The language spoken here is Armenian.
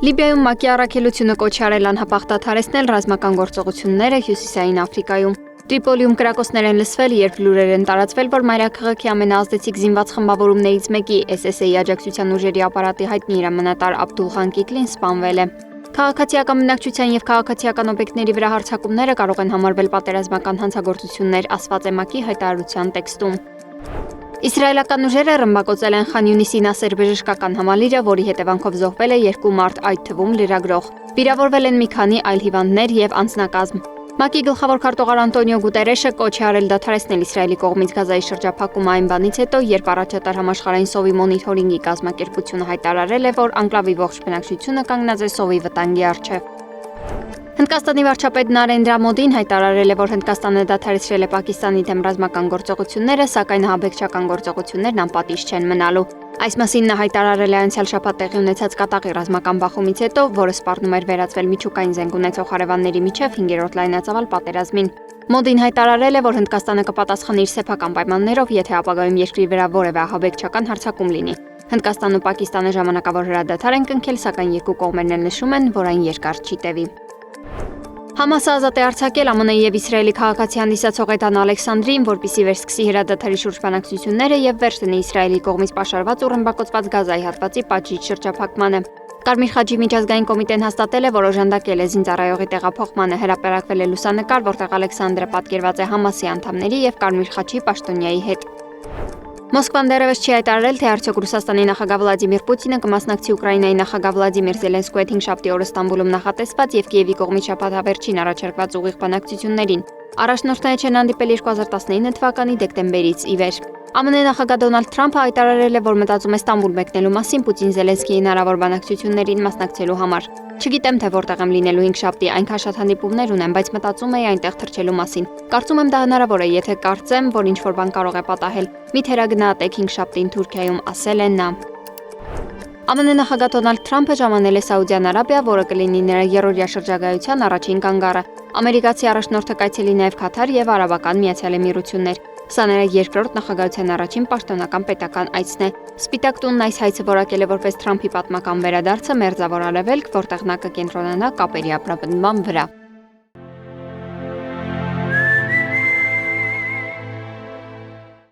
Լիբիայում ՄԱԿ-ի առաքելությունը կոչ է արել անհապաղ ռազմական գործողությունները Հյուսիսային Աֆրիկայում։ Տրիպոլիում կրակոցներ են լսվել, երբ լուրեր են տարածվել, որ մայրաքաղաքի ամենաազդեցիկ զինված խմբավորումներից մեկի SSA աջակցության ուժերի ապարատի հայտնի հրամանատար Աբդուլղան Կիկլին սպանվել է։ Քաղաքացիական բնակչության եւ քաղաքացիական օբյեկտների վրա հարձակումները կարող են համարվել պատերազմական հանցագործություններ, ասված է ՄԱԿ-ի հայտարարության տեքստում։ Իսրայելական ուժերը ռմբակոծել են Խան Յունիսի Նասեր բժշկական համալիրը, որի հետևանքով զոհվել է 2 մարդ, այդ թվում լրագրող։ Վիրավորվել են մի քանի այլ հիվանդներ եւ անձնակազմ։ ՄԱԿ-ի գլխավոր քարտուղար Անտոնիո Գուտերեշը կոչ է արել դադարեցնել Իսրայելի կողմից Գազայի շրջափակումը այն բանից հետո, երբ առաջատար համաշխարհային սովի մոնիթորինգի կազմակերպությունը հայտարարել է, որ անկլավի ողջ բնակչությունը կանգնած է սովի վտանգի առջև։ Հնդկաստանի վարչապետ Նարենդրա Մոդին հայտարարել է, որ Հնդկաստանը դադարեցրել է Պակիստանի դեմ ռազմական գործողությունները, սակայն ահաբեկչական գործողություններն անպատիժ չեն մնալու։ Այս մասին նա հայտարարել է անցյալ շաբաթ տեղի ունեցած կատաղի ռազմական բախումից հետո, որը սպառնում էր վերածվել միջուկային զենք ունեցող հարևանների միջև 5-րդ լայնածավալ պատերազմին։ Մոդին հայտարարել է, որ Հնդկաստանը կպատասխանի իր սեփական պայմաններով, եթե ապագայում երկրի վրա որևէ ահաբեկչական հարձակում լինի։ Հնդկաստանն ու Պակիստանը ժամանակավոր հրադադար են կնքել, սակայն երկու կողմերն էլ նշում են, որ այն երկար չի տևի։ Համասը ազատ է արձակել ԱՄՆ-ի եւ Իսրայելի քաղաքացի հանդիսացող Էդան Ալեքսանդրին, որպեսզի վերսկսի հրադադարի շուրջ բանակցությունները եւ վերջ դնի Իսրայելի կողմից պաշարված ու ռմբակոծված Գազայի հատվածի պատժիչ շրջափակմանը։ Կարմիր խաչի միջազգային կոմիտեն հաստատել է, որ օժանդակել է զինծառայողի տեղափոխմանը, հրապարակվել է լուսանկար, որտեղ Ալեքսանդրը պատկերված է Համասի անդամների եւ Կարմիր խաչի պաշտոնյայի հետ։ Մոսկվան դեռևս չի հայտարարել, թե արդյոք Ռուսաստանի նախագահ Վլադիմիր Պուտինը կմասնակցի Ուկրաինայի նախագահ Վլադիմիր Զելենսկուի հետ 5-շաբթի օրը Ստամբուլում նախատեսված եւ Կիևի կողմից շաբաթավերջին առաջարկված ուղիղ բանակցություններին։ Առաջնորդները չեն հանդիպել 2019 թվականի դեկտեմբերից ի վեր։ ԱՄՆ նախագահ Դոնալդ Թրամփը հայտարարել է, որ մտածում է Ստամբուլ մեկնելու մասին Պուտին-Զելենսկիի հնարավոր բանակցություններին մասնակցելու համար։ Չգիտեմ, թե որտեղ եմ լինելու 5-շաբթի, այնքան շատ հանդիպումներ ունեմ, բայց մտածում էի այնտեղ թռչելու մասին։ Կարծում եմ դա հնարավոր է, եթե կարծեմ, որ ինչ-որ բան կարող է պատահել։ Մի թերագնահատեք 5-շաբթին Թուրքիայում, ասել է նա։ ԱՄՆ նախագահ Դոնալդ Թրամփը ժամանել է Սաուդյան Արաբիա, որը կլինի նրա երրորդյա շրջագայության առաջին կանգառը։ Ամերիկացի առաջնորդը կայցելի նաև Քաթար եւ Արաբական Միացյալ Էմիրություններ։ Սա նրա երկրորդ նախագահության առաջին պաշտոնական պետական այցն է։ Սպիտակ տունն այս հայցը որակել է որպես Թրամփի պատմական վերադարձը Մերձավոր Արևելք, որտեղ նա կկենտրոնանա կապերի ամրապնդման վրա։